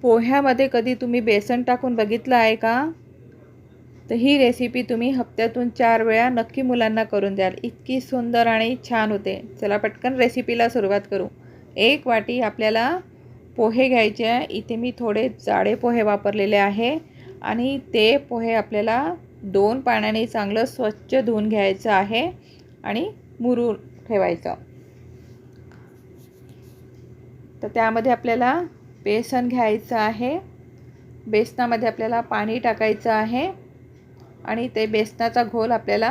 पोह्यामध्ये कधी तुम्ही बेसन टाकून बघितलं आहे का? तर ही रेसिपी तुम्ही हप्त्यातून 4 वेळा नक्की मुलांना करून द्याल. इतकी सुंदर आणि छान होते. चला पटकन रेसिपीला सुरुवात करू. 1 वाटी आपल्याला पोहे घ्यायचे आहे. इथे मी थोडे जाडे पोहे वापरलेले आहे आणि ते पोहे आपल्याला 2 पाण्याने चांगलं स्वच्छ धुवून घ्यायचं आहे आणि मुरून ठेवायचं. तर त्यामध्ये आपल्याला बेसन घ्यायचं आहे. बेसनामध्ये आपल्याला पाणी टाकायचं आहे आणि ते बेसनाचा घोल आपल्याला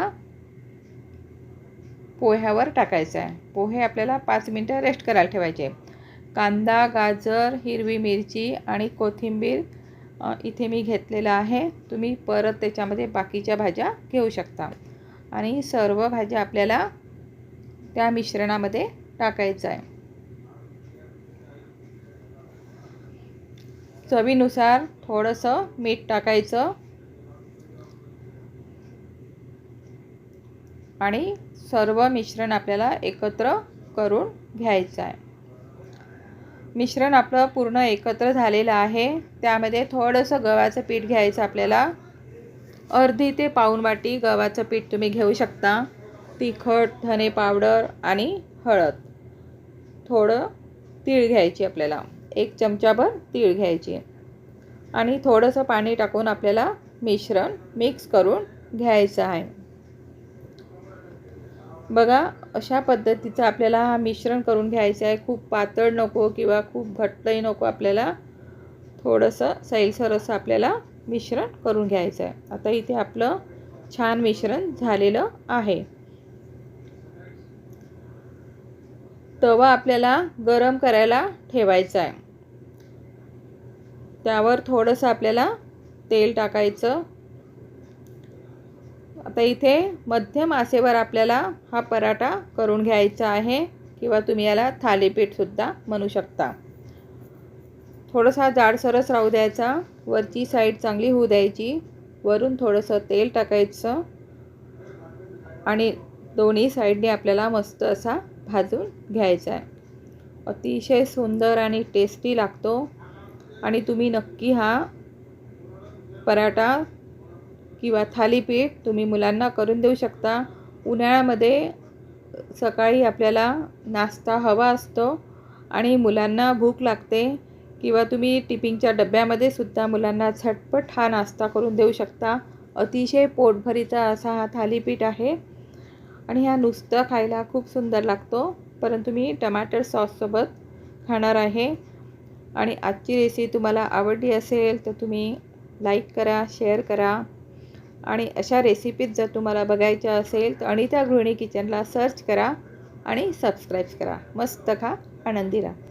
पोह्यावर टाकायचा आहे. पोहे आपल्याला 5 मिनिटं रेस्ट करायला ठेवायचे. कांदा, गाजर, हिरवी मिरची आणि कोथिंबीर इथे मी घेतलेला आहे. तुम्ही परत त्याच्यामध्ये बाकीच्या भाज्या घेऊ शकता आणि सर्व भाज्या आपल्याला त्या मिश्रणामध्ये टाकायचं आहे. चवीनुसार थोडंसं मीठ टाकायचं आणि सर्व मिश्रण आपल्याला एकत्र करून घ्यायचं आहे. मिश्रण आपलं पूर्ण एकत्र झालेलं आहे. त्यामध्ये थोडंसं गव्हाचं पीठ घ्यायचं आपल्याला. अर्धी ते पाऊण वाटी गव्हाचं पीठ तुम्ही घेऊ शकता. तिखट, धने पावडर आणि हळद. थोडं तीळ घ्यायची आपल्याला. 1 चमचाभर तीळ घ्यायची आणि थोडंसं पाणी टाकून आपल्याला मिश्रण मिक्स करून घ्यायचं आहे. बघा अशा पद्धतीचं आपल्याला हा मिश्रण करून घ्यायचं आहे. खूप पातळ नको किंवा खूप घट्टही नको. आपल्याला थोडंसं सैलसर असं आपल्याला मिश्रण करून घ्यायचं आहे. आता इथे आपलं छान मिश्रण झालेलं आहे. तवा आपल्याला गरम करायला ठेवायचा आहे. त्यावर थोडंसं आपल्याला तेल टाकायचं. आता इथे मध्यम आचेवर आपल्याला हा पराठा करून घ्यायचा आहे किंवा तुम्ही याला थालीपीठसुद्धा म्हणू शकता. थोडासा जाडसरच राहू द्यायचा. वरची साईड चांगली होऊ द्यायची. वरून थोडंसं तेल टाकायचं आणि दोन्ही साईडने आपल्याला मस्त असा भाजून घ्यायचा आहे. अतिशय सुंदर आणि टेस्टी लागतो आणि तुम्ही नक्की हा पराठा किंवा थालीपीठ तुम्ही मुलांना करून देऊ शकता. उन्हाळ्यामध्ये सकाळी आपल्याला नाश्ता हवा असतो आणि मुलांना भूक लागते किंवा तुम्ही टिफिनच्या डब्यामध्ये सुद्धा मुलांना झटपट हा नाश्ता करून देऊ शकता. अतिशय पोटभरीचा असा हा थालीपीठ आहे आणि हा नुसतं खायला खूप सुंदर लागतो. परंतु मी टमाटर सॉससोबत खाणार आहे. आणि आजची रेसिपी तुम्हाला आवडली असेल तर तुम्ही लाईक करा, शेअर करा आणि अशा रेसिपीज जर तुम्हाला बघायच्या असेल तर अनिता गृहिणी किचनला सर्च करा आणि सबस्क्राईब करा. मस्त खा, आनंदी राहा.